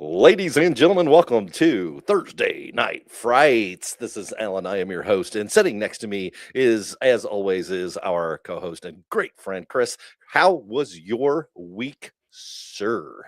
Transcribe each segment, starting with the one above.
Ladies and gentlemen, welcome to Thursday Night Frights. This is Alan. I am your host, and sitting next to me is, as always, is our co-host and great friend Chris. How was your week, sir?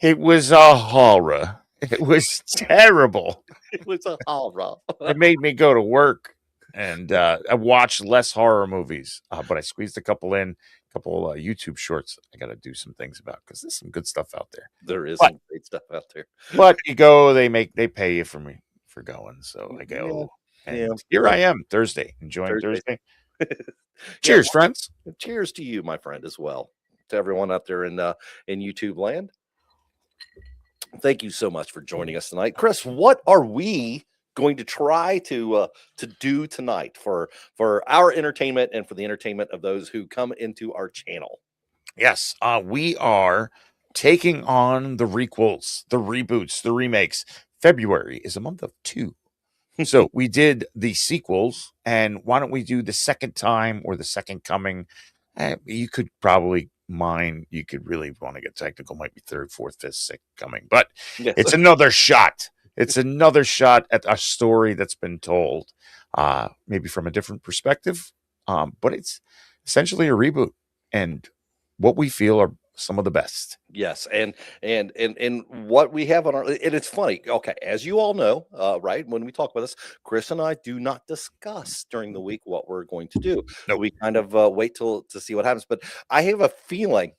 It was a horror. It was terrible. It was a horror. It made me go to work and I watched less horror movies, but I squeezed a couple YouTube shorts. I got to do some things about because there's some good stuff out there. There is But, some great stuff out there. but you go, they pay you for going. So I go, Yeah. and here I am Thursday, enjoying Thursday. Yeah, Cheers, friends. cheers to you, my friend, as well. To everyone out there in YouTube land. Thank you so much for joining us tonight, Chris. What are we going to try to do tonight for our entertainment and for the entertainment of those who come into our channel? Yes, we are taking on the requels, the reboots, the remakes. February is a month of 2. So we did the sequels, and why don't we do the second time or the second coming? You could probably you could really want to get technical, might be third, fourth, fifth, sixth coming, but Yes. it's another shot. It's another shot at a story that's been told, maybe from a different perspective, but it's essentially a reboot, and what we feel are some of the best. Yes, and what we have on our, and it's funny. Okay, as you all know, right, when we talk about this, Chris and I do not discuss during the week what we're going to do. Nope. We kind of wait to see what happens. But I have a feeling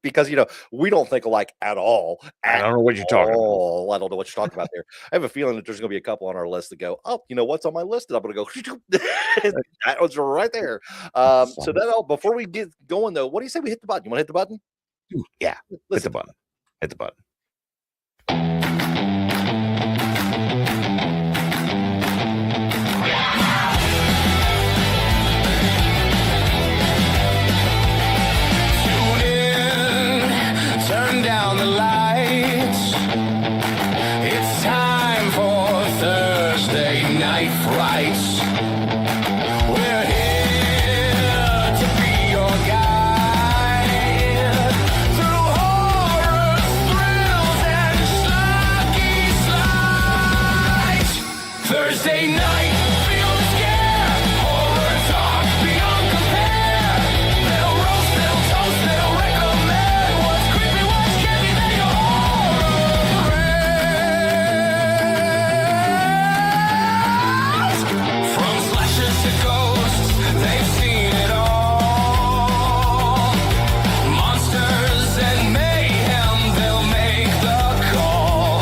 because we don't think alike at all. I don't know what you're talking about. I don't know what you're talking about there. I have a feeling that there's going to be a couple on our list that go, oh, what's on my list? And I'm going to go. That was right there. So before we get going though, what do you say we hit the button? You want to hit the button? Yeah, hit the button. Hit the button. Tune in, turn down the lights. It's time for Thursday Night Frights. We're here to be your guide through horror, thrills, and schlocky slides. Thursday night, feel the scare. Horror talk beyond compare. They'll roast, they'll toast, they'll recommend what's creepy, what's scary, they horror friends. From slashers to ghosts, they've seen it all. Monsters and mayhem, they'll make the call.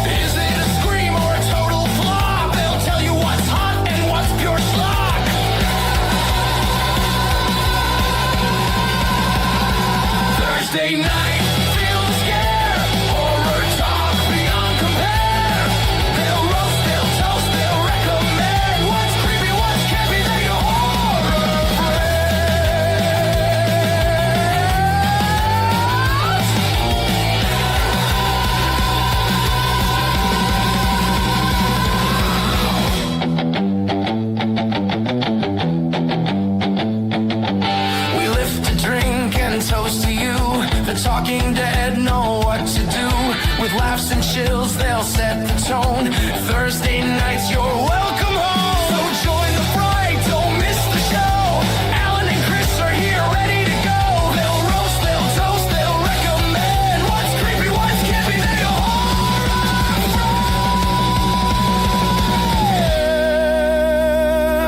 Is it a scream or a total flop? They'll tell you what's hot and what's pure schlock. Thursday night, feel the scare. Horror talk beyond compare. They'll roast, they'll toast, they'll recommend what's creepy, what's campy, they horror friends. We lift a drink and toast to you. The talking dead know what to do. With laughs and chills, they'll set the tone. Thursday nights, you're welcome home. So join the fright, don't miss the show. Alan and Chris are here, ready to go. They'll roast, they'll toast, they'll recommend what's creepy, what's campy, they horror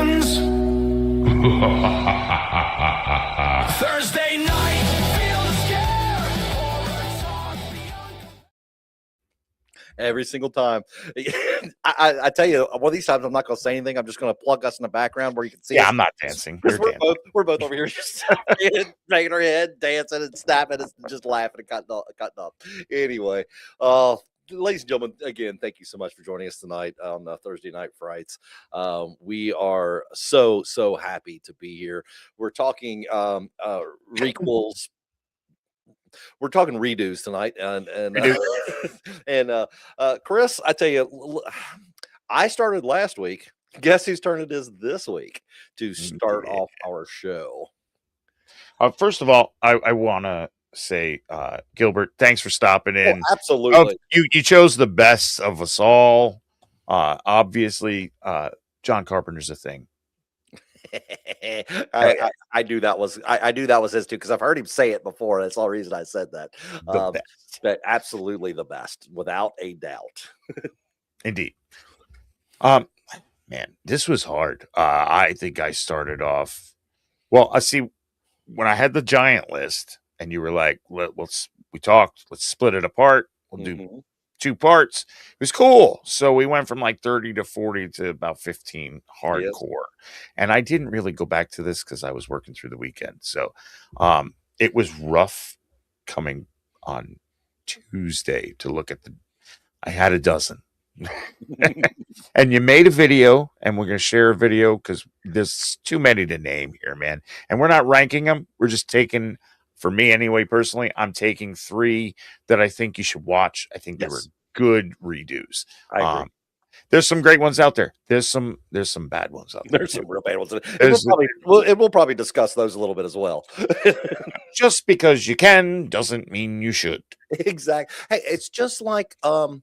friends. Thursday night, feel the scare. Horror talk beyond. Every single time. I tell you, one of these times I'm not going to say anything. I'm just going to plug us in the background where you can see. Yeah, us. I'm not dancing. Because You're dancing. we're both over here just making our head, dancing and snapping and just laughing and cutting up. Anyway, ladies and gentlemen, again, thank you so much for joining us tonight on Thursday Night Frights. We are so happy to be here. We're talking requels. We're talking redos tonight, and and Chris, I tell you, I started last week. Guess whose turn it is this week to start off our show? First of all, I want to say, Gilbert, thanks for stopping Oh, in. absolutely. You chose the best of us all. Obviously, John Carpenter's a thing. I knew that was I knew that was his too because I've heard him say it before. That's the only reason I said that. The best, But absolutely the best, without a doubt. indeed. Um, man, this was hard. I think I started off. Well, I see when I had the giant list, and you were like, we talked, let's split it apart. We'll do Mhm. 2 parts. It was cool. So we went from like 30 to 40 to about 15 Yes. hardcore. And I didn't really go back to this because I was working through the weekend. So it was rough coming on Tuesday to look at I had a dozen. And you made a video, and we're going to share a video because there's too many to name here, man. And we're not ranking them. We're just taking, for me anyway, personally, I'm taking 3 that I think you should watch. I think they were Yes, good redos. I agree. There's some great ones out there. There's some bad ones out there There's too. some real bad ones. And There's we'll probably discuss those a little bit as well. just because you can doesn't mean you should. Exactly. Hey, it's just like my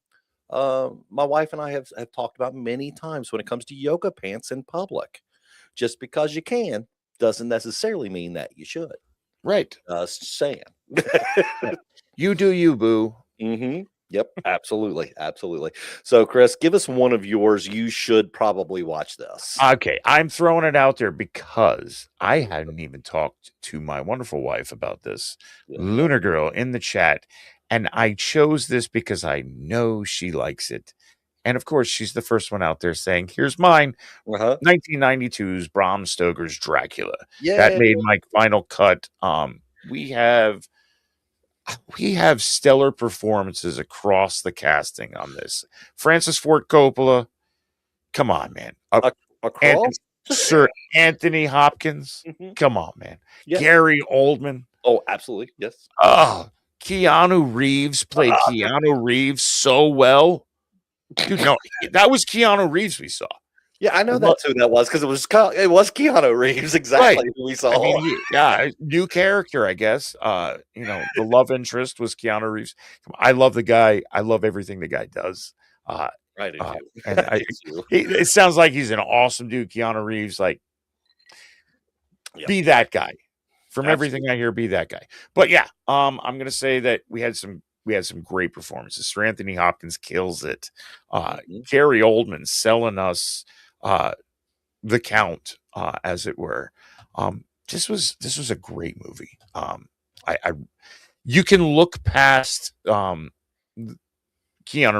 wife and I have talked about many times when it comes to yoga pants in public. Just because you can doesn't necessarily mean that you should. Right. Just saying. You do you, boo. Mm-hmm. Yep, absolutely, absolutely. So, Chris, give us one of yours. You should probably watch this. Okay, I'm throwing it out there because I hadn't even talked to my wonderful wife about this, Yeah. Lunar Girl, in the chat. And I chose this because I know she likes it. And of course, she's the first one out there saying, here's mine, Uh-huh. 1992's Bram Stoker's Dracula. Yeah. That made my final cut. We have stellar performances across the casting on this. Francis Ford Coppola, come on, man. Across? Sir Anthony Hopkins, Mhm. come on, man. Yeah. Gary Oldman. Oh, absolutely. Yes. Oh, Keanu Reeves played Keanu Reeves so well. Dude, no, that was Keanu Reeves we saw. Yeah, I know that's who that was because it was Keanu Reeves exactly Right. who we saw. I mean, new character, I guess. The love interest was Keanu Reeves. I love the guy. I love everything the guy does. I do too. And I do too. it sounds like he's an awesome dude, Keanu Reeves. Like, Yep. be that guy. From Absolutely. everything I hear, be that guy. But yeah, I'm gonna say that we had some great performances. Sir Anthony Hopkins kills it. Gary Oldman selling us the Count, as it were. This was a great movie. You can look past Keanu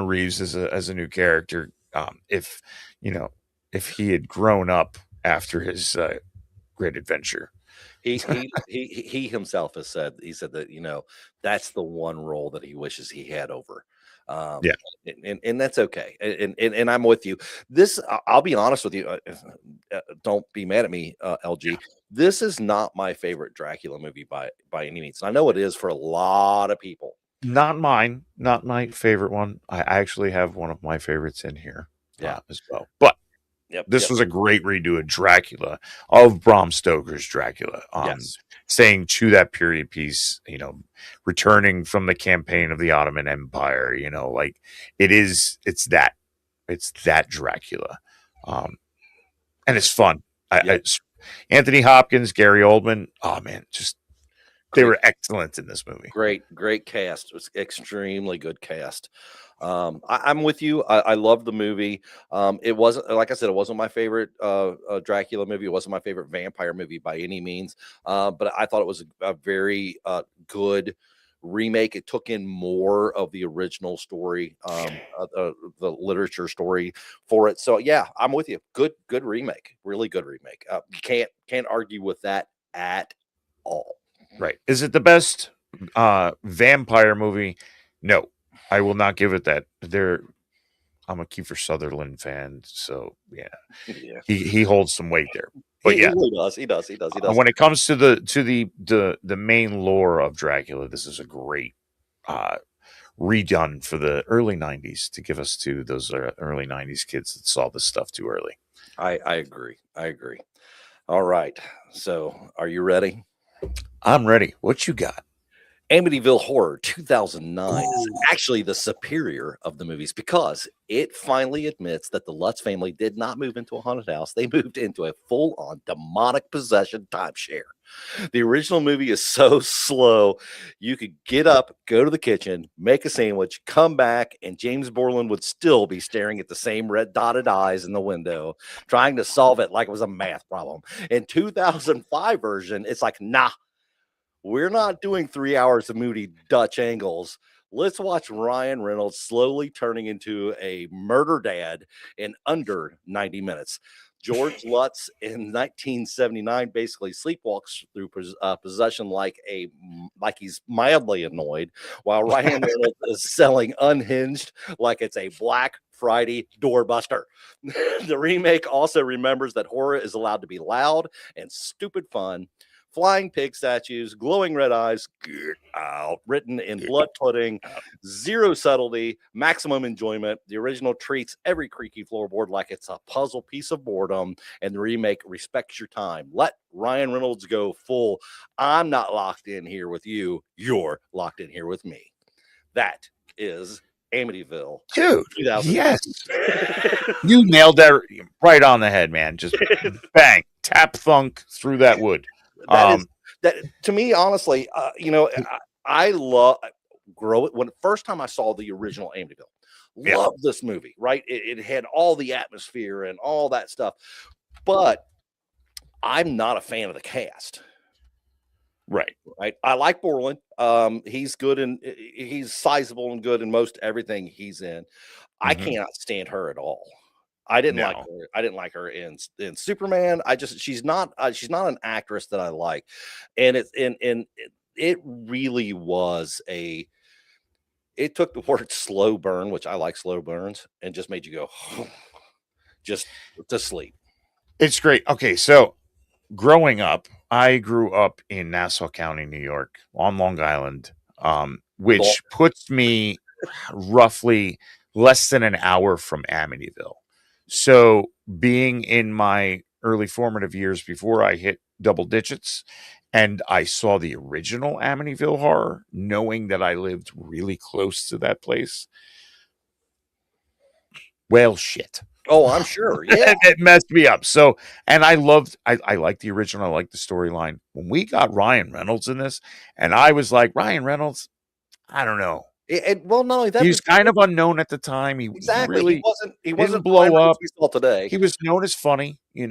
Reeves as a new character, if he had grown up after his great adventure. He himself has said that that's the one role that he wishes he had over. Yeah. And that's okay. And I'm with you. I'll be honest with you. Don't be mad at me, LG. This is not my favorite Dracula movie by any means. I know it is for a lot of people. Not mine. Not my favorite one. I actually have one of my favorites in here, as well. But this was a great redo of Dracula, of Bram Stoker's Dracula. Yes. Staying to that period piece, returning from the campaign of the Ottoman Empire, it's that Dracula. And it's fun. Anthony Hopkins, Gary Oldman, oh man, they were excellent in this movie. Great cast. It was extremely good cast. I'm with you. I love the movie. It wasn't, like I said, it wasn't my favorite Dracula movie. It wasn't my favorite vampire movie by any means. But I thought it was a very good remake. It took in more of the original story, the literature story for it. So yeah, I'm with you. Good remake. Really good remake. You can't argue with that at all. Right. Is it the best vampire movie? No, I will not give it that. I'm a Kiefer Sutherland fan, so yeah. He holds some weight there. But he does. He does. When it comes to the main lore of Dracula, this is a great redone for the early 90s to give us to those early 90s kids that saw this stuff too early. I agree. All right. So are you ready? I'm ready. What you got? Amityville Horror 2009 is Ooh. actually the superior of the movies because it finally admits that the Lutz family did not move into a haunted house. They moved into a full-on demonic possession timeshare. The original movie is so slow. You could get up, go to the kitchen, make a sandwich, come back, and James Borland would still be staring at the same red dotted eyes in the window, trying to solve it like it was a math problem. In 2005 version, it's like, nah, we're not doing 3 hours of moody Dutch angles. Let's watch Ryan Reynolds slowly turning into a murder dad in under 90 minutes. George Lutz in 1979 basically sleepwalks through possession like he's mildly annoyed, while Ryan Reynolds is selling unhinged like it's a Black Friday doorbuster. The remake also remembers that horror is allowed to be loud and stupid fun. Flying pig statues, glowing red eyes, get out, written in blood pudding, zero subtlety, maximum enjoyment. The original treats every creaky floorboard like it's a puzzle piece of boredom, and the remake respects your time. Let Ryan Reynolds go full. I'm not locked in here with you. You're locked in here with me. That is Amityville. Dude, 2000. yes. You nailed that right on the head, man. Just bang, tap thunk through that wood. That to me, honestly, I love when first time I saw the original Amityville. Loved this movie, right? It had all the atmosphere and all that stuff, but I'm not a fan of the cast. Right. I like Borland. He's good and he's sizable and good in most everything he's in. I cannot stand her at all. I didn't like her. I didn't like her in Superman. She's not an actress that I like, and it really was it took the word slow burn, which I like slow burns, and just made you go just to sleep. It's great. Okay, so growing up, I grew up in Nassau County, New York, on Long Island, which puts me roughly less than an hour from Amityville. So being in my early formative years before I hit double digits and I saw the original Amityville Horror, knowing that I lived really close to that place, well, shit. Oh, I'm sure. Yeah. It messed me up. So, and I liked the original. I liked the storyline. When we got Ryan Reynolds in this, and I was like, Ryan Reynolds, I don't know. Well, not only that, he was kind of unknown at the time. He wasn't blow up. We saw today. He was known as funny, he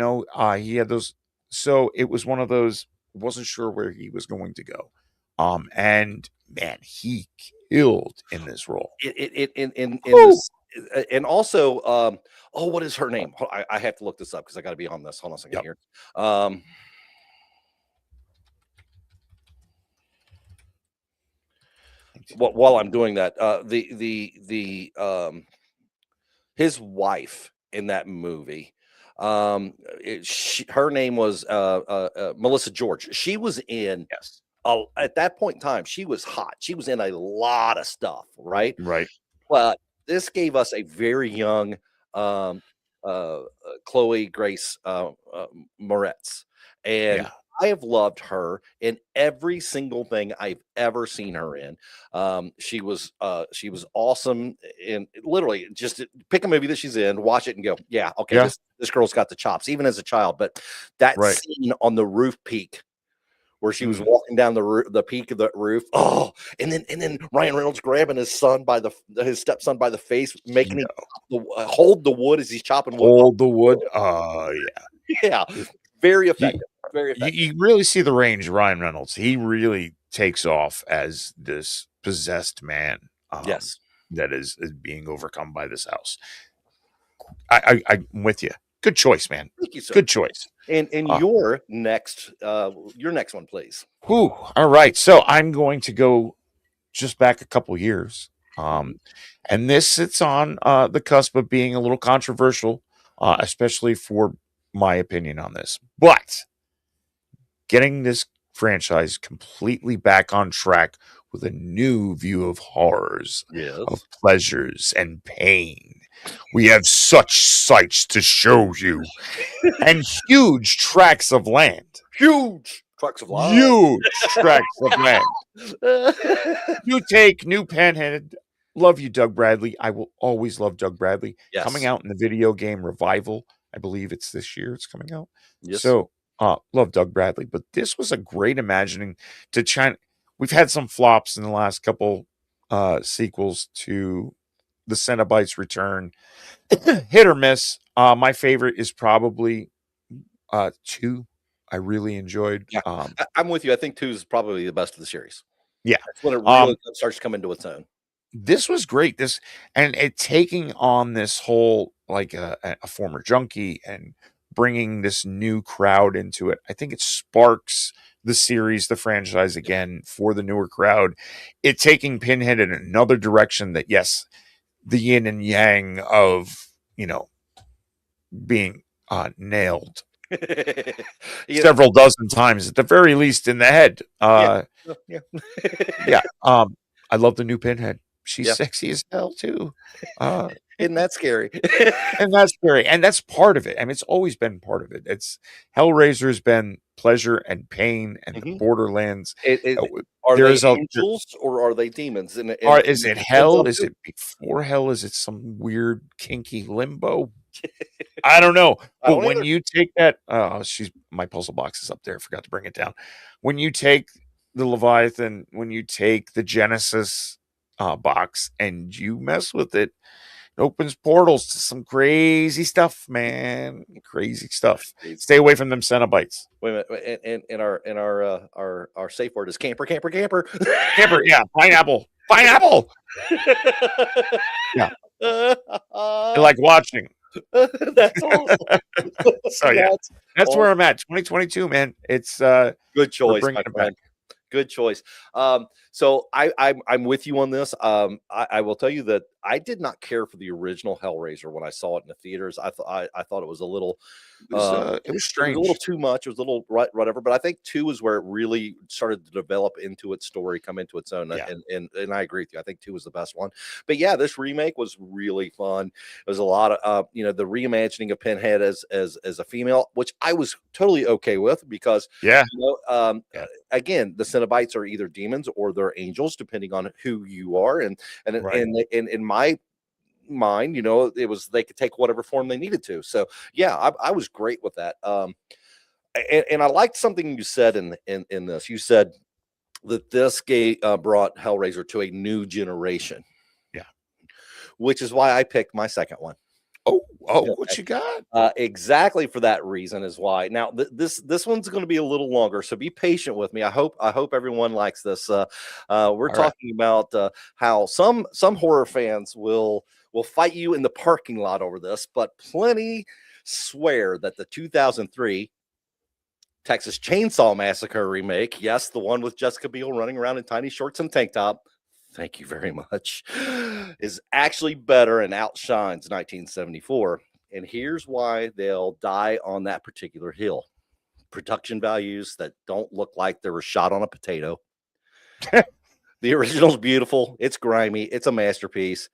had those. So it was one of those, wasn't sure where he was going to go. And man, he killed in this role. And also, what is her name? I have to look this up because I got to be on this. Hold on a second here. While I'm doing that, his wife in that movie, her name was Melissa George. She was in at that point in time. She was hot. She was in a lot of stuff, right? Right. But this gave us a very young Chloe Grace Moretz, and I have loved her in every single thing I've ever seen her in. She was awesome, and literally just pick a movie that she's in, watch it, and go, yeah, okay, this girl's got the chops, even as a child. But that scene on the roof peak where she was walking down the peak of the roof, and then Ryan Reynolds grabbing his stepson by the face, making him hold the wood as he's chopping wood. Hold the wood. Yeah, very effective. Very effective. You really see the range of Ryan Reynolds. He really takes off as this possessed man. That is being overcome by this house. I'm with you. Good choice, man. Thank you, sir. Good choice. And your next one, please. Whew. All right. So I'm going to go just back a couple years. And this sits on the cusp of being a little controversial, especially for my opinion on this. But getting this franchise completely back on track with a new view of horrors, of pleasures and pain. We have such sights to show you, and huge tracts of land. Huge. Trucks of Life. Huge tracts of land. You take new Pinhead. Love you, Doug Bradley. I will always love Doug Bradley. Yes. Coming out in the video game Revival. I believe it's this year it's coming out. Yes. So, love Doug Bradley. But this was a great imagining to China. We've had some flops in the last couple sequels to the Cenobites Return. Hit or miss. My favorite is probably 2. I really enjoyed. Yeah. I'm with you. I think 2 is probably the best of the series. Yeah. That's when it really starts to come into its own. This was great. This and it taking on this whole like a former junkie and bringing this new crowd into it. I think it sparks the series, the franchise again for the newer crowd. It taking Pinhead in another direction that, yes, the yin and yang of, being nailed several dozen times at the very least in the head. Yeah. I love the new Pinhead. She's sexy as hell too. Isn't that scary? And that's scary. And that's part of it. I mean, it's always been part of it. It's Hellraiser has been pleasure and pain and the Borderlands. Are they angels or are they demons? Is it hell? Is it before hell? Is it some weird kinky limbo? I don't know. But when you take that, my puzzle box is up there. I forgot to bring it down. When you take the Leviathan, when you take the Genesis box and you mess with it, it opens portals to some crazy stuff, man. Crazy stuff. Stay away from them Cenobites. Wait a minute. And our safe word is camper. Camper, yeah. Pineapple. Yeah. I like watching. That's awesome. So yeah, that's where I'm at. 2022, man. It's good choice, my friend. Good choice. So I'm with you on this. I will tell you that I did not care for the original Hellraiser when I saw it in the theaters. I thought it was a little it was strange. It was a little too much. It was a little whatever. But I think 2 is where it really started to develop into its story, come into its own. Yeah. And I agree with you. I think 2 was the best one. But yeah, this remake was really fun. It was a lot of the reimagining of Pinhead as a female, which I was totally okay with because again, the Cenobites are either demons or they're angels, depending on who you are. And in my mind, it was they could take whatever form they needed to. So yeah, I was great with that. And I liked something you said in this. You said that this brought Hellraiser to a new generation. Yeah, which is why I picked my second one. What you got? Exactly for that reason is why. Now this one's going to be a little longer, so be patient with me. I hope everyone likes this. We're talking about how some horror fans will fight you in the parking lot over this, but plenty swear that the 2003 Texas Chainsaw Massacre remake, yes, the one with Jessica Biel running around in tiny shorts and tank top, thank you very much, is actually better and outshines 1974. And here's why they'll die on that particular hill. Production values that don't look like they were shot on a potato. The original's beautiful. It's grimy. It's a masterpiece.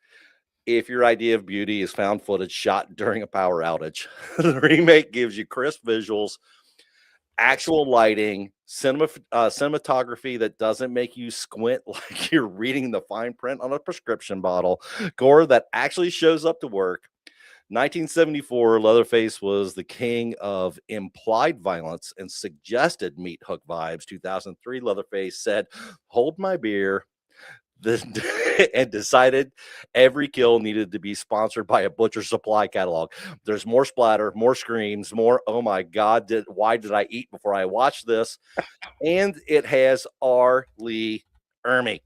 If your idea of beauty is found footage shot during a power outage, the remake gives you crisp visuals, actual lighting, cinematography that doesn't make you squint like you're reading the fine print on a prescription bottle, gore that actually shows up to work. 1974, Leatherface was the king of implied violence and suggested meat hook vibes. 2003, Leatherface said, "Hold my beer," and decided every kill needed to be sponsored by a Butcher Supply catalog. There's more splatter, more screams, more, oh my God, why did I eat before I watched this? And it has R. Lee Ermey.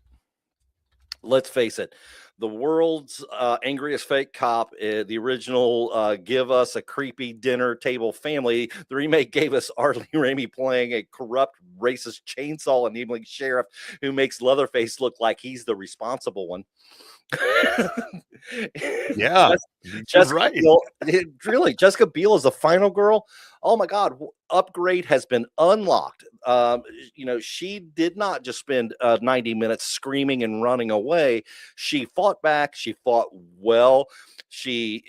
Let's face it, the world's angriest fake cop, the original give us a creepy dinner table family. The remake gave us R. Lee Ermey playing a corrupt, racist chainsaw enabling sheriff who makes Leatherface look like he's the responsible one. Yeah, Jes- you're Jessica right. Biel, really, Jessica Biel is the final girl. Oh my God, upgrade has been unlocked. She did not just spend 90 minutes screaming and running away. She fought back. She fought well. She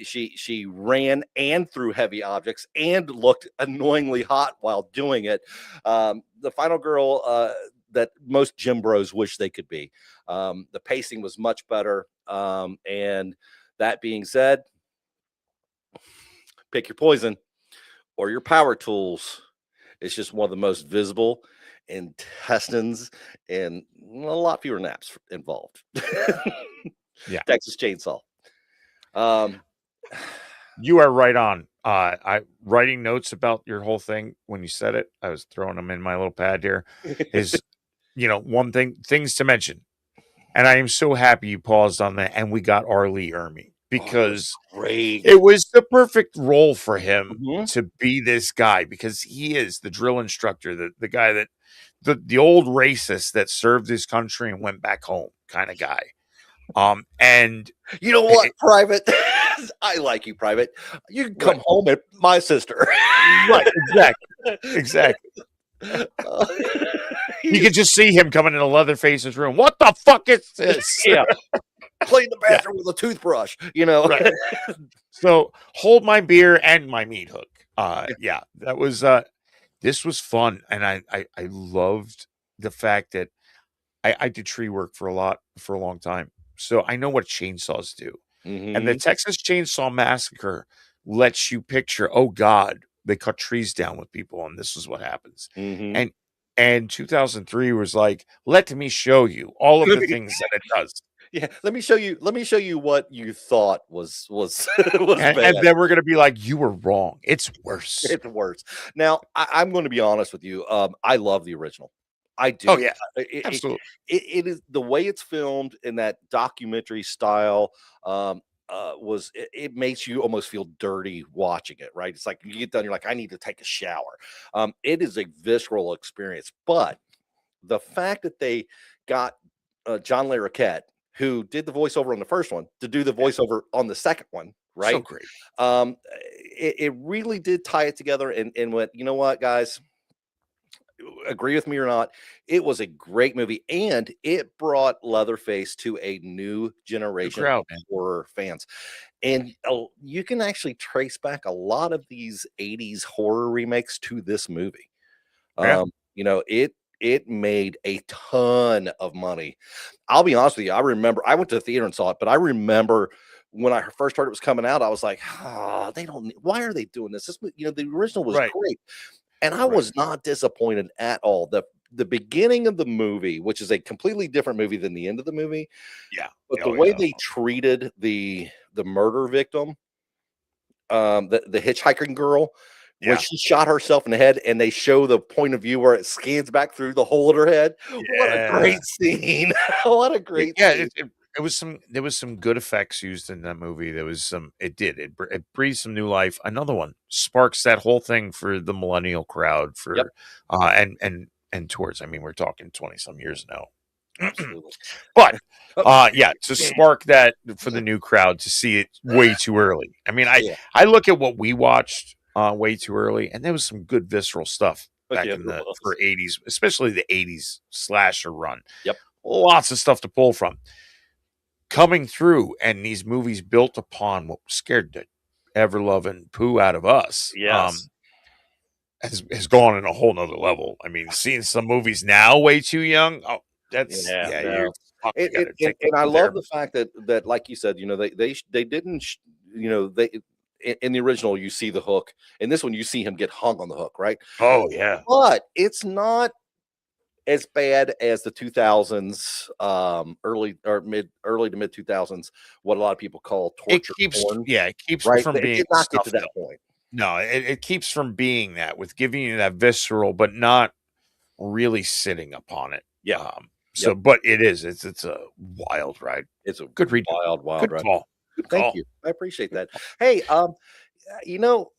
ran and threw heavy objects and looked annoyingly hot while doing it. The final girl that most gym bros wish they could be. The pacing was much better. And that being said, pick your poison or your power tools. It's just one of the most visible intestines and a lot fewer naps involved. Yeah. Texas Chainsaw. Um, You are right on. I writing notes about your whole thing when you said it. I was throwing them in my little pad here. Is one things to mention, and I am so happy you paused on that, and we got Arlie Ermy it was because great. it was the perfect role for him Mhm. to be this guy because he is the drill instructor, the guy that the old racist that served his country and went back home kind of guy. And You know what, it- Private? I like you, Private. You can come right, home at my sister. right, exactly. Uh, You could just see him coming into Leatherface's room. What the fuck is this? yeah, clean the Yeah. bathroom with a toothbrush. You know, Right. So hold my beer and my meat hook. Yeah, that was this was fun, and I loved the fact that I did tree work for a long time, so I know what chainsaws do. And the Mhm. Texas Chainsaw Massacre lets you picture, oh God, they cut trees down with people, and this is what happens. Mhm. And 2003 was like, let me show you all of the things that it does. Yeah, let me show you. Let me show you what you thought was was And, bad. and then we're gonna be like, you were wrong. It's worse. It's worse. Now, I'm going to be honest with you. I love the original. I do. Oh yeah, It, it, absolutely. it is the way it's filmed in that documentary style. It makes you almost feel dirty watching it, right? It's like you get done, you're like, I need to take a shower. It is a visceral experience, but the fact that they got John Larroquette, who did the voiceover on the first one, to do the voiceover on the second one, So right? great. It really did tie it together. And what, you know what, guys, agree with me or not, it was a great movie, and it brought Leatherface to a new New generation crowd, of man. horror fans. And you can actually trace back a lot of these 80s horror remakes to this movie. Yeah. It made a ton of money. I'll be honest with you. I remember I went to the theater and saw it, but I remember when I first heard it was coming out, I was like, "Oh, they don't. Why are they doing this? The original was Right. great, and I Right. was not disappointed at all. The beginning of the movie, which is a completely different movie than the end of the movie, Yeah. but the Oh way yeah. they treated the murder victim, the hitchhiking girl, when Yeah. she shot herself in the head, and they show the point of view where it scans back through the hole in her head. What a Yeah. great scene! What a great Yeah. scene! It was there was some good effects used in that movie. There was some. It breathed some new life. Another one sparks that whole thing for the millennial crowd Yep, for and towards. I mean, we're talking 20 some years now. absolutely. But Oh, yeah, to spark that for the new crowd to see it way too early. I mean, yeah, I look at what we watched way too early, and there was some good visceral stuff back yeah, in there the was. for 80s, especially the 80s slasher run. Yep. Lots of stuff to pull from. Coming through, and these movies built upon what scared the ever loving poo out of us. Yes. Has gone in a whole nother level. I mean, seeing some movies now way too young. Oh, that's Yeah, you're no. fuck, you It, gotta it, take and I a love the therapist. fact that like you said, they didn't, they in the original you see the hook, in this one you see him get hung on the hook, right? Oh yeah. But it's not as bad as the 2000s, early to mid 2000s, what a lot of people call torture porn, It keeps right? from It being did not get to stuffed that up. point. No, it keeps from being that with giving you that visceral, but not really sitting upon it. Yeah. So, Yep. but it's a wild ride. It's a Good read. wild, wild Good ride. call. Good Thank call. you. I appreciate that. Hey, you know,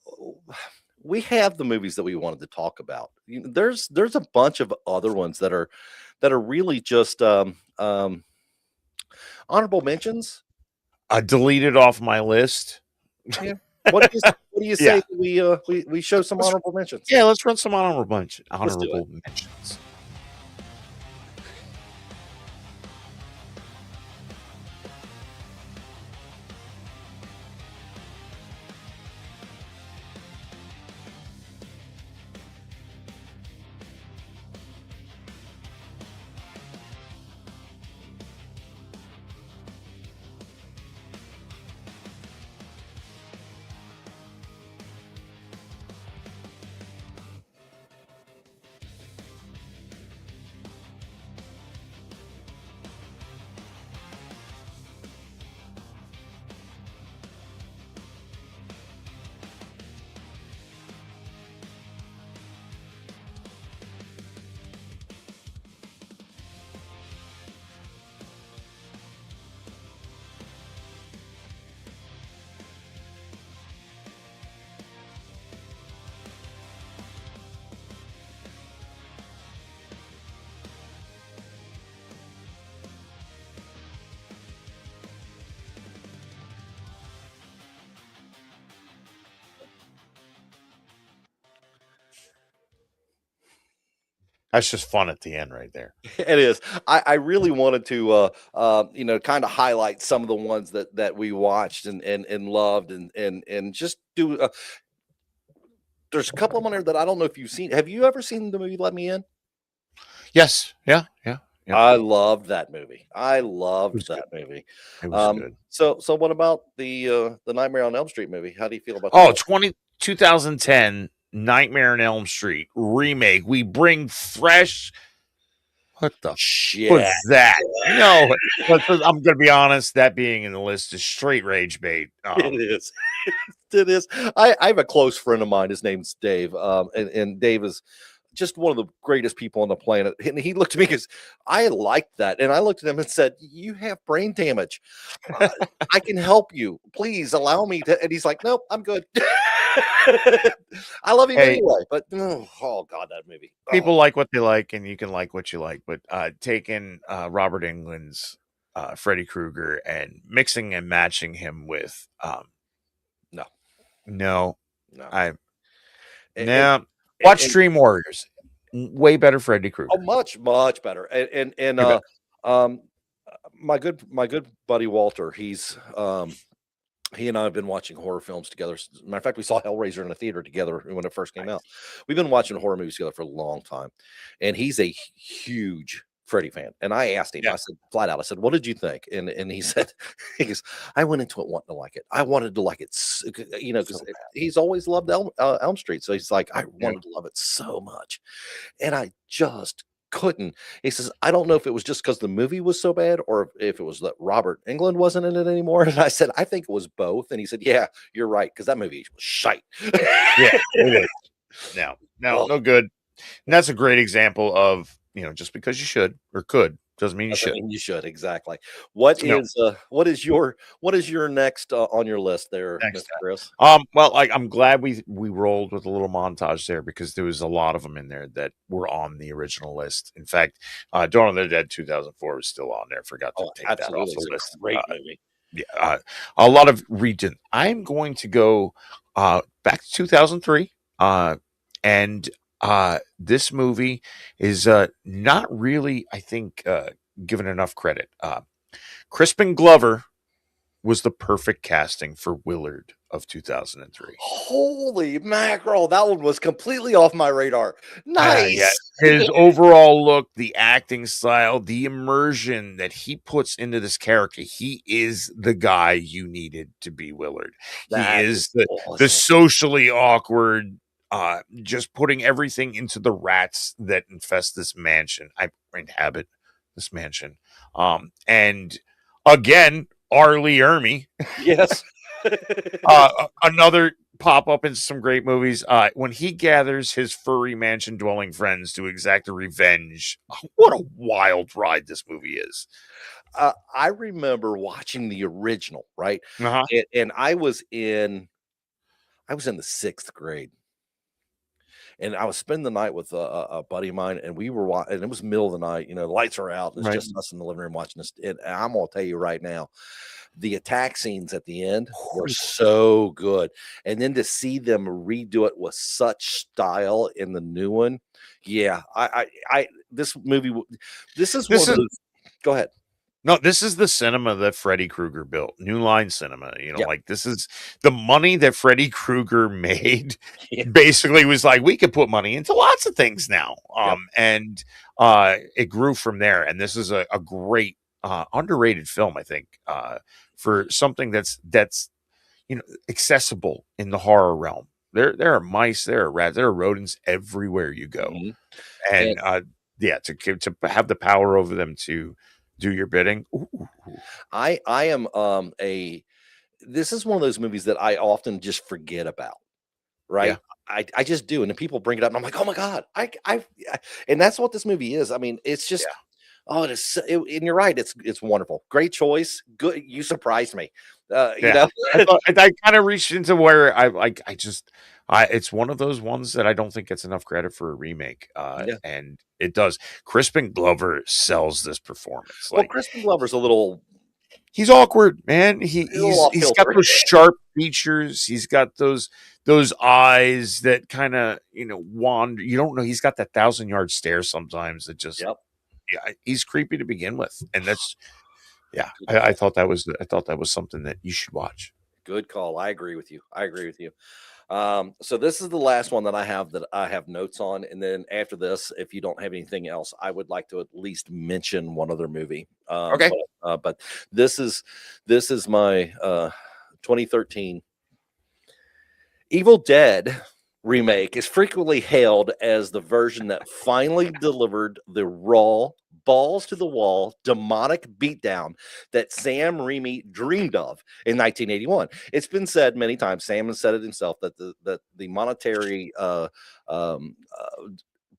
we have the movies that we wanted to talk about. There's a bunch of other ones that are really just Honorable mentions. I deleted off my list. Yeah. What do you say Yeah. we show some Let's- honorable mentions? Yeah, let's run some Let's do it. honorable mentions. That's just fun at the end right there. It is. I really wanted to kind of highlight some of the ones that we watched and loved and just do there's a couple of them on there that I don't know if you've seen. Have you ever seen the movie Let Me In? Yes. Yeah. I loved that movie. I It loved was good. that movie. It was good. So what about the Nightmare on Elm Street movie? How do you feel about Oh, that? 2010 Nightmare on Elm Street remake. We bring fresh. What the Shit. was that? No, I'm going to be honest. That being in the list is straight rage bait. It is. It is. I have a close friend of mine. His name's Dave. And Dave is just one of the greatest people on the planet. And he looked at me because I liked that. And I looked at him and said, "You have brain damage. I can help you. Please allow me to." And he's like, "Nope, I'm good." I love him Hey. anyway. But oh God, that movie. People like what they like, and you can like what you like. But taking Robert Englund's Freddy Krueger and mixing and matching him with no, I And- watch and- Dream Warriors. Way better Freddy Krueger. Oh, much better. And Way better. my good buddy Walter, he and I have been watching horror films together. As a matter of fact, we saw Hellraiser in a theater together when it first came out. We've been watching horror movies together for a long time, and he's a huge Freddy fan. And I asked him, I said flat out, I said, "What did you think?" And he said, he goes, "I went into it wanting to like it. I wanted to like it, because he's always loved Elm Street. So he's like, I wanted to love it so much, and I just couldn't." He says, "I don't know if it was just because the movie was so bad or if it was that Robert Englund wasn't in it anymore." And I said, "I think it was both." And he said, "Yeah, you're right, because that movie was shite." Yeah, it is. No good. And that's a great example of, just because you should or could doesn't mean you should. You should, exactly. What is your next on your list there, Mr. Chris? Well, I'm glad we rolled with a little montage there, because there was a lot of them in there that were on the original list. In fact, Dawn of the Dead 2004 was still on there. Forgot to take that off the list. Great movie. Yeah, a lot of region. I'm going to go back to 2003, and this movie is not really, I think, given enough credit. Crispin Glover was the perfect casting for Willard of 2003. Holy mackerel, that one was completely off my radar. Nice. Yeah. His overall look, the acting style, the immersion that he puts into this character. He is the guy you needed to be Willard. He is the socially awkward, just putting everything into the rats that infest this mansion. I inhabit this mansion. And again, R. Lee Ermey. Yes. Another pop up in some great movies. When he gathers his furry mansion dwelling friends to exact a revenge. What a wild ride this movie is. I remember watching the original, right? Uh-huh. And I was in the 6th grade. And I was spending the night with a buddy of mine, and we were watching, and it was middle of the night. The lights are out. And it's Right. just us in the living room watching this. And I'm gonna tell you right now, the attack scenes at the end were so good, and then to see them redo it with such style in the new one, yeah, this movie, this is one This of is those. Go ahead. No, this is the cinema that Freddy Krueger built. New Line Cinema. Yeah. Like this is the money that Freddy Krueger made. Yeah. Basically, was like we could put money into lots of things now. Yep. And it grew from there. And this is a great underrated film, I think, for something that's accessible in the horror realm. There are mice, there are rats, there are rodents everywhere you go, Mhm. and to have the power over them to do your bidding. Ooh. I am this is one of those movies that I often just forget about, right? Yeah. I just do, and then people bring it up, and I'm like, oh my god, and that's what this movie is. I mean, it's just oh, it is, and you're right, it's wonderful, great choice, good. You surprised me, I kind of reached into where it's one of those ones that I don't think gets enough credit for a remake, and it does. Crispin Glover sells this performance. Well, Crispin Glover's a little. He's awkward, man. He's got those sharp features. He's got those eyes that kind of wander. You don't know. He's got that 1,000-yard stare sometimes. That just he's creepy to begin with, and that's I thought that was something that you should watch. Good call. I agree with you. So this is the last one that I have notes on, and then after this, if you don't have anything else, I would like to at least mention one other movie. Okay. But this is my 2013 Evil Dead remake is frequently hailed as the version that finally delivered the raw, balls to the wall, demonic beatdown that Sam Raimi dreamed of in 1981. It's been said many times. Sam has said it himself that the monetary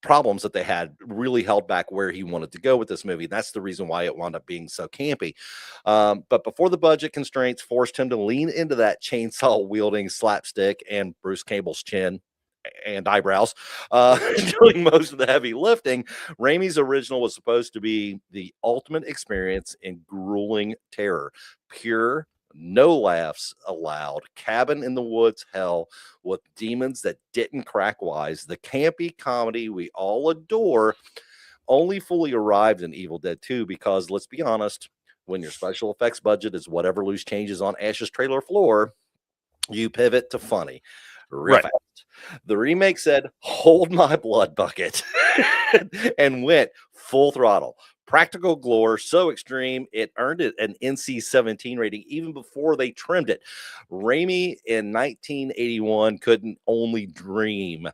problems that they had really held back where he wanted to go with this movie. That's the reason why it wound up being so campy. But before the budget constraints forced him to lean into that chainsaw wielding slapstick and Bruce Campbell's chin and eyebrows doing most of the heavy lifting, Raimi's original was supposed to be the ultimate experience in grueling terror. Pure, no laughs allowed, cabin in the woods hell with demons that didn't crack wise. The campy comedy we all adore only fully arrived in Evil Dead 2 because, let's be honest, when your special effects budget is whatever loose changes on Ash's trailer floor, you pivot to funny. Right. The remake said, hold my blood bucket, and went full throttle. Practical gore so extreme, it earned it an NC-17 rating even before they trimmed it. Raimi in 1981 couldn't only dream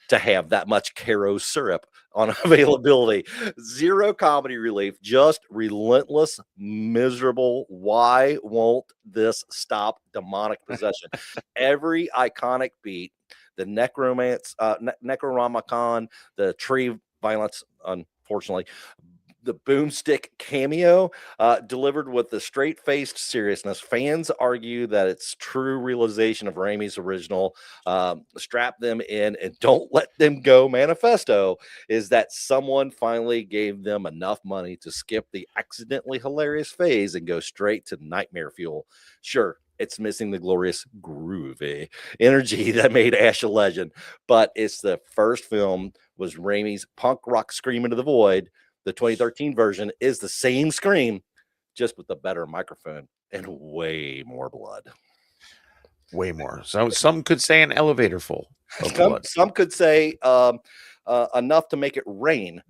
to have that much Caro syrup on availability. Zero comedy relief, just relentless, miserable. Why won't this stop demonic possession? Every iconic beat, the Necronomicon, the tree violence, unfortunately, the boomstick cameo, delivered with the straight-faced seriousness. Fans argue that it's true realization of Raimi's original strap them in and don't let them go manifesto is that someone finally gave them enough money to skip the accidentally hilarious phase and go straight to nightmare fuel. Sure, it's missing the glorious groovy energy that made Ash a legend, but it's the first film was Raimi's punk rock scream into the void. The 2013 version is the same scream, just with a better microphone and way more blood. Way more. So some could say an elevator full of blood. Some could say enough to make it rain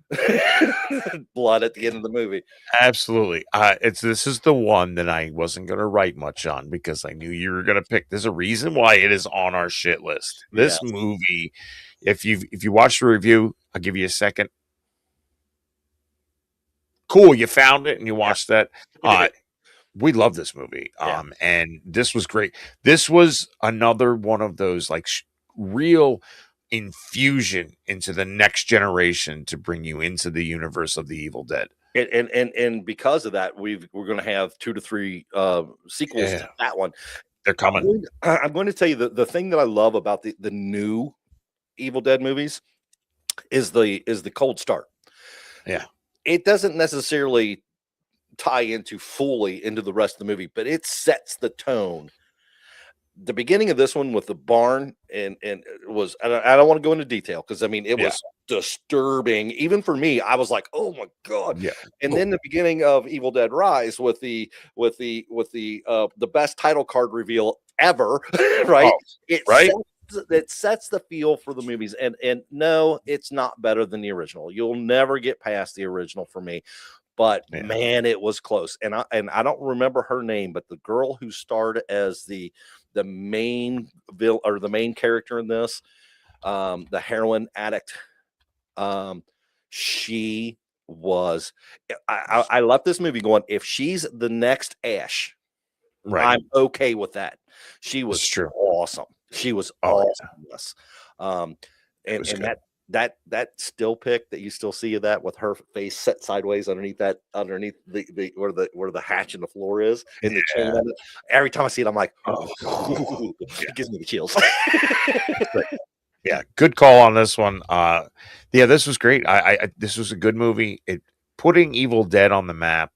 blood at the end of the movie. Absolutely. This is the one that I wasn't going to write much on because I knew you were going to pick. There's a reason why it is on our shit list. This movie, if you watch the review, I'll give you a second. Cool, you found it and you watched that. We love this movie. And this was great. This was another one of those like real infusion into the next generation to bring you into the universe of the Evil Dead. And because of that, we're going to have 2 to 3 sequels to that one. They're coming. I'm going to tell you the thing that I love about the new Evil Dead movies is the cold start. Yeah. It doesn't necessarily tie into fully into the rest of the movie, but it sets the tone. The beginning of this one with the barn and it was I don't want to go into detail because I mean it Yeah. was disturbing even for me. I was like, oh my god. Yeah. And Oh, then the beginning of Evil Dead Rise with the best title card reveal ever, right? oh, It right? sets the feel for the movies, and no, it's not better than the original. You'll never get past the original for me, but Yeah. man, it was close. And I don't remember her name, but the girl who starred as the main villain or the main character in this, the heroin addict, um, she was. I left this movie going, if she's the next Ash, Right. I'm okay with that. She was It's true. awesome. She was Oh, awesome in this. Um, it and was and good. that still pic that you still see of that with her face set sideways underneath the where the hatch in the floor is and the chain Yeah. on it. Every time I see it, I'm like, Oh, yeah. it gives me the chills. Great. Yeah, good call on this one. Yeah, this was great. This was a good movie. It putting Evil Dead on the map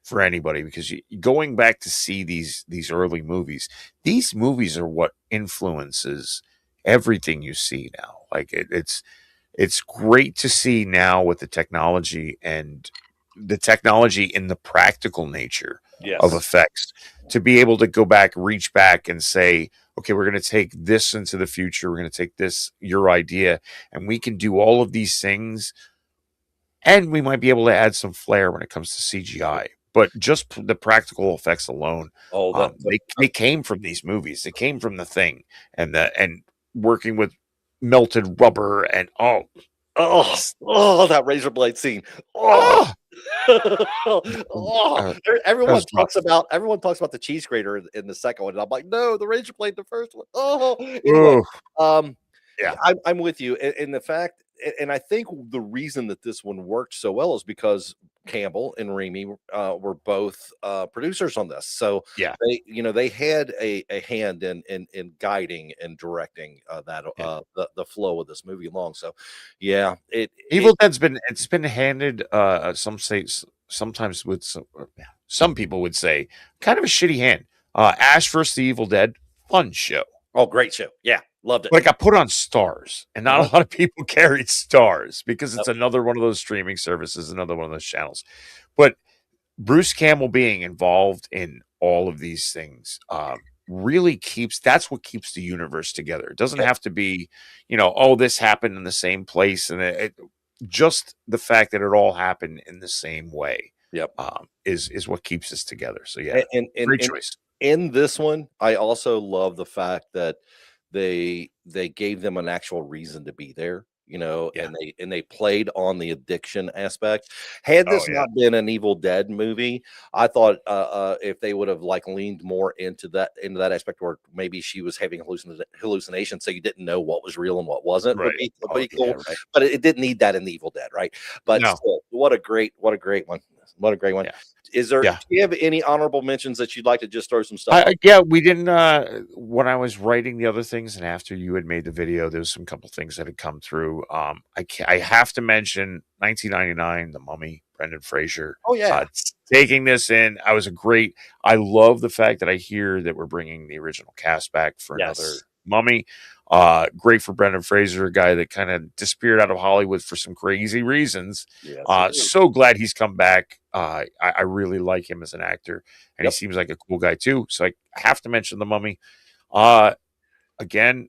for anybody because going back to see these early movies, these movies are what influences everything you see now. Like it's great to see now with the technology and the technology in the practical nature of Yes. effects to be able to go back, reach back and say, okay, we're going to take this into the future. We're going to take this, your idea, and we can do all of these things. And we might be able to add some flair when it comes to CGI. But just the practical effects alone, Oh, they came from these movies. They came from The Thing and working with melted rubber and that razor blade scene. Oh, oh, oh, that everyone was talks rough. about the cheese grater in the second one, and I'm like, no, the razor blade, the first one. Oh, anyway, Ugh, um, yeah, I'm with you in the fact, and I think the reason that this one worked so well is because Campbell and Remy were both producers on this, so yeah, they had a hand in guiding and directing that yeah. the flow of this movie along. So, yeah, Evil Dead's been handed sometimes with some people would say kind of a shitty hand. Ash versus the Evil Dead, fun show. oh, great show, yeah, loved it. Like I put on Stars, and not Uh-huh. a lot of people carried Stars because Yep. it's another one of those streaming services, another one of those channels. But Bruce Campbell being involved in all of these things really that's what keeps the universe together. It doesn't Yep. have to be, oh, this happened in the same place, and just the fact that it all happened in the same way Yep. is what keeps us together. So yeah, great And choice. in this one, I also love the fact that they gave them an actual reason to be there, Yeah. and they played on the addiction aspect. Had Oh this yeah. not been an Evil Dead movie, I thought if they would have like leaned more into that aspect, or maybe she was having hallucinations, so you didn't know what was real and what wasn't, would Right. be would Oh be yeah. cool. Right. But it didn't need that in the Evil Dead, right? But No. still, what a great one. What a great one. Yeah. Do Yeah. you have any honorable mentions that you'd like to just throw some stuff out? Yeah, we didn't. When I was writing the other things, and after you had made the video, there was some couple things that had come through. I have to mention 1999, The Mummy, Brendan Fraser. Oh, yeah. Taking this in, I love the fact that I hear that we're bringing the original cast back for another Yes. Mummy. Great for Brendan Fraser, a guy that kind of disappeared out of Hollywood for some crazy reasons. Yes, So glad he's come back. I really like him as an actor, and Yep. he seems like a cool guy too. So I have to mention The Mummy. Again,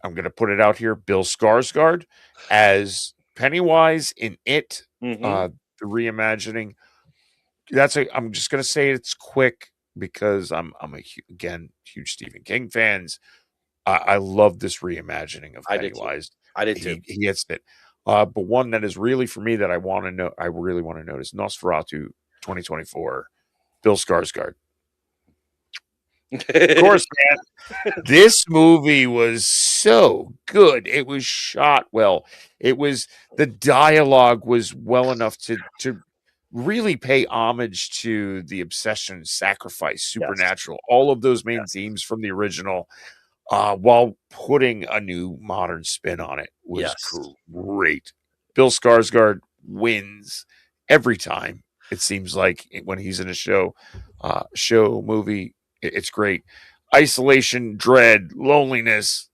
I'm going to put it out here: Bill Skarsgård as Pennywise in It, Mhm. the reimagining. I'm just going to say it's quick because I'm again huge Stephen King fans. I love this reimagining of I did too. Pennywise. I did too. He hits it. But one that is really for me that I really want to know is Nosferatu 2024, Bill Skarsgård. Of course, man. This movie was so good. It was shot well. The dialogue was well enough to really pay homage to the obsession, sacrifice, Yes. supernatural, all of those main Yes. themes from the original. while putting a new modern spin on it was Yes. great. Bill Skarsgård wins every time. It seems like when he's in a show movie, it's great. Isolation, dread, loneliness.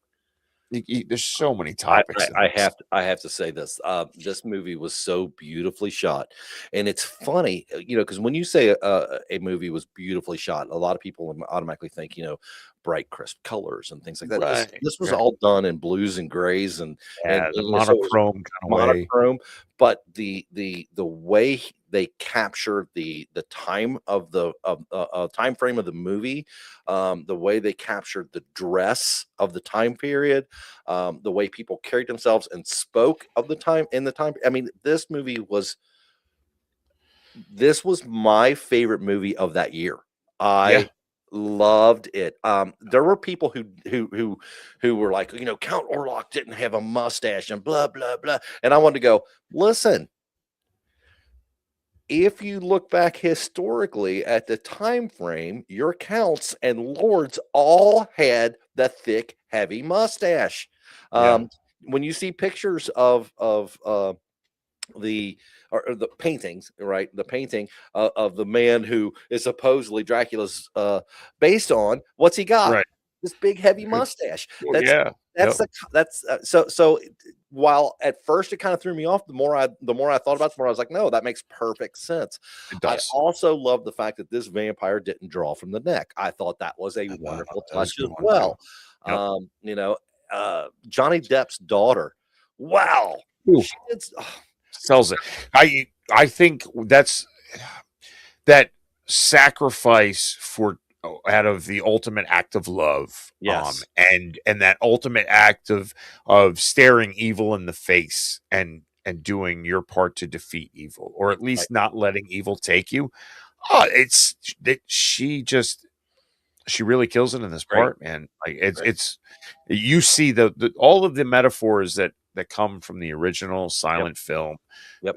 There's so many topics in this. I have to say this. This movie was so beautifully shot, and it's funny, because when you say a movie was beautifully shot, a lot of people automatically think, bright, crisp colors and things like that. This Right, this was right. all done in blues and grays, and, Yeah, the so it was monochrome kind of way. monochrome, but the way they capture the time of the time frame of the movie, the way they captured the dress of the time period, the way people carried themselves and spoke of the time in the time. I mean, this was my favorite movie of that year. Yeah, I loved it. There were people who were like, Count Orlok didn't have a mustache and blah blah blah, and I wanted to go, listen. If you look back historically at the time frame, your counts and lords all had the thick, heavy mustache. yeah, When you see pictures of the or the paintings, right? The painting of the man who is supposedly Dracula's based on, what's he got? right. This big heavy mustache. Well, yeah, That's yep, the that's so while at first it kind of threw me off, the more I thought about it, the more I was like, no, that makes perfect sense. it I does. also love the fact that this vampire didn't draw from the neck. I thought that was a wonderful That was touch a good as one too. well. Yep. Johnny Depp's daughter. Wow. Ooh, She did, sells it. I think that sacrifice for out of the ultimate act of love, yes. and that ultimate act of staring evil in the face and doing your part to defeat evil, or at Right. least not letting evil take you. Oh, it's that she really kills it in this Great. part, man. Like it's Great. it's you see the all of the metaphors that come from the original Yep. silent film. Yep.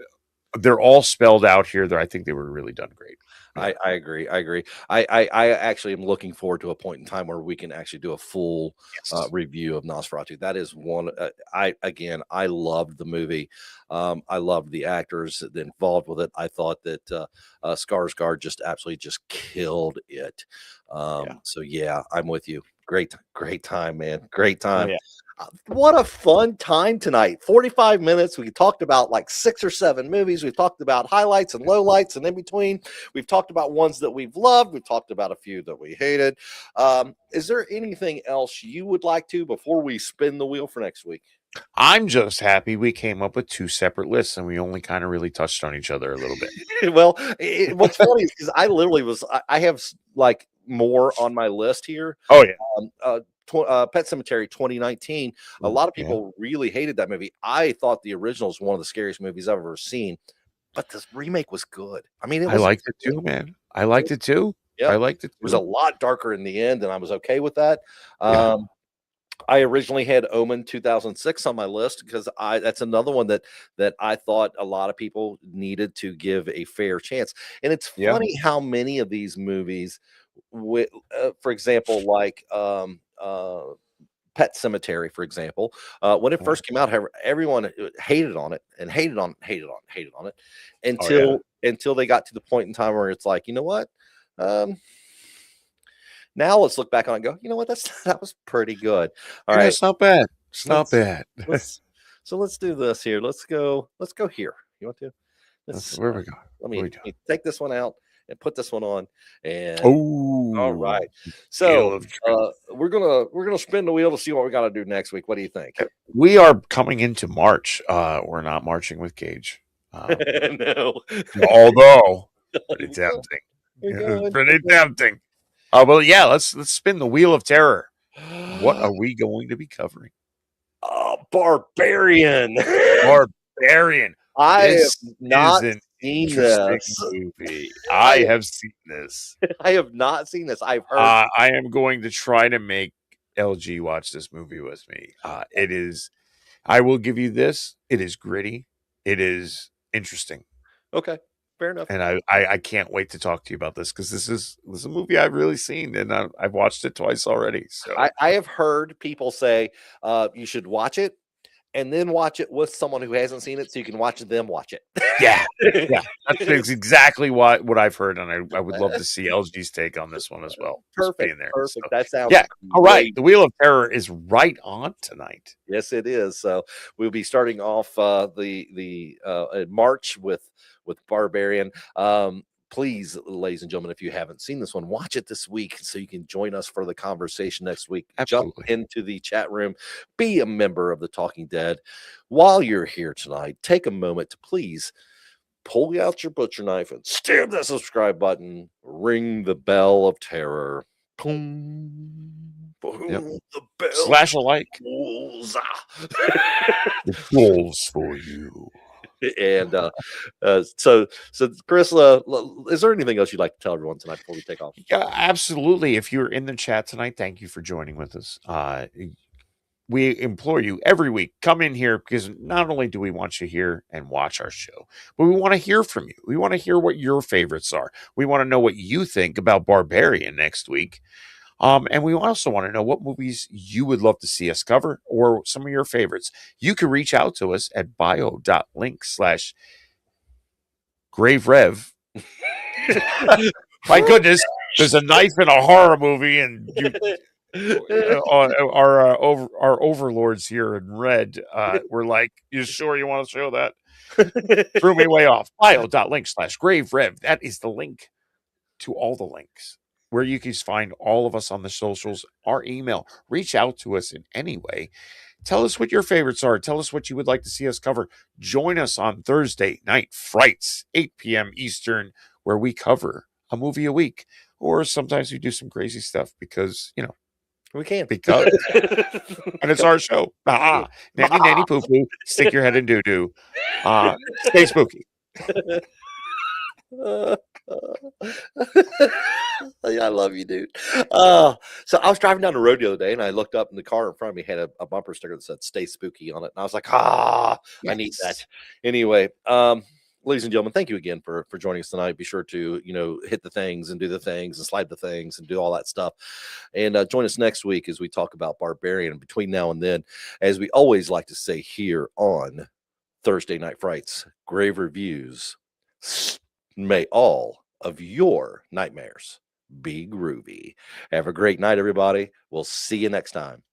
They're all spelled out here. There, I think they were really done great. Yeah. I agree. I agree. I actually am looking forward to a point in time where we can actually do a full Yes. review of Nosferatu. That is one. I loved the movie. I loved the actors involved with it. I thought that Skarsgård just absolutely just killed it. Yeah. So yeah, I'm with you. Great time, man. Great Oh time. yeah. What a fun time tonight. 45 minutes. We talked about like 6 or 7 movies. We've talked about highlights and lowlights and in between. We've talked about ones that we've loved. We've talked about a few that we hated. Is there anything else you would like to before we spin the wheel for next week? I'm just happy we came up with 2 separate lists and we only kind of really touched on each other a little bit. Well, what's funny is because I literally I have like more on my list here. Oh yeah. Pet Cemetery 2019. A Ooh, lot of yeah. people really hated that movie. I thought the original was one of the scariest movies I've ever seen, but this remake was good. I mean, it I was liked it too, man. I liked it too. I yep. liked it It was a too. lot darker in the end, and I was okay with that. Yeah. I originally had Omen 2006 on my list because that's another one that I thought a lot of people needed to give a fair chance. And it's Yeah. funny how many of these movies, for example, like Pet Cemetery, for example, when it Oh first came out, everyone hated on it and hated on it oh, yeah. until they got to the point in time where it's like, you know what? Um, now let's look back on it and go, you know what? That was pretty good. All Yeah, right, it's not bad. It's not let's bad. let's do this here. Let's go here. You want to? Let's Where we go? let What are me, we let doing? me take this one out and put this one on. And all Oh, right. Gale So of Dreams. we're gonna spin the wheel to see what we gotta do next week. What do you think? We are coming into March. We're not marching with Cage. No. Although pretty We're going. tempting. We're It's going. pretty tempting. Oh well, yeah. Let's spin the wheel of terror. What are we going to be covering? Oh, Barbarian. Barbarian. I have This is not an seen interesting this. movie. I I have seen this. I have not seen this. I've heard. I am going to try to make LG watch this movie with me. It is. I will give you this. It is gritty. It is interesting. Okay. Fair enough. And I can't wait to talk to you about this because this is a movie I've really seen, and I've watched it twice already. So I have heard people say you should watch it and then watch it with someone who hasn't seen it, so you can watch them watch it. yeah, that's exactly what I've heard, and I would love to see LG's take on this one as well. Just being there. Perfect. So, That sounds yeah. All right, great. the Wheel of Terror is right on tonight. Yes, it is. So we'll be starting off March with Barbarian. Please, ladies and gentlemen, if you haven't seen this one, watch it this week so you can join us for the conversation next week. Absolutely. Jump into the chat room, be a member of the Talking Dead. While you're here tonight, take a moment to please pull out your butcher knife and stab that subscribe button. Ring the bell of terror. Boom. Boom. Yep. The bell. Slash a like. Wolves. The goals for you. And so Chris, is there anything else you'd like to tell everyone tonight before we take off? Yeah, absolutely. If you're in the chat tonight, thank you for joining with us. We implore you every week, come in here, because not only do we want you here and watch our show, but we want to hear from you. We want to hear what your favorites are. We want to know what you think about Barbarian next week. And we also want to know what movies you would love to see us cover or some of your favorites. You can reach out to us at bio.link/graverev. My goodness, there's a knife in a horror movie, and our overlords here in red were like, "You sure you want to show that?" Threw me way off. bio.link/graverev. That is the link to all the links where you can find all of us on the socials, our email. Reach out to us in any way. Tell us what your favorites are. Tell us what you would like to see us cover. Join us on Thursday Night Frights, 8 p.m. Eastern, where we cover a movie a week. Or sometimes we do some crazy stuff because, we can. Because. And it's our show. Nanny, nanny, poo poo. Stick your head in doo doo. Stay spooky. I love you, dude. So I was driving down the road the other day, and I looked up, and the car in front of me had a bumper sticker that said "Stay Spooky" on it, and I was like, I need that. Anyway, ladies and gentlemen, thank you again for joining us tonight. Be sure to hit the things and do the things and slide the things and do all that stuff, and join us next week as we talk about Barbarian. And between now and then, as we always like to say here on Thursday Night Frights, Grave Reviews. May all of your nightmares be groovy. Have a great night, everybody. We'll see you next time.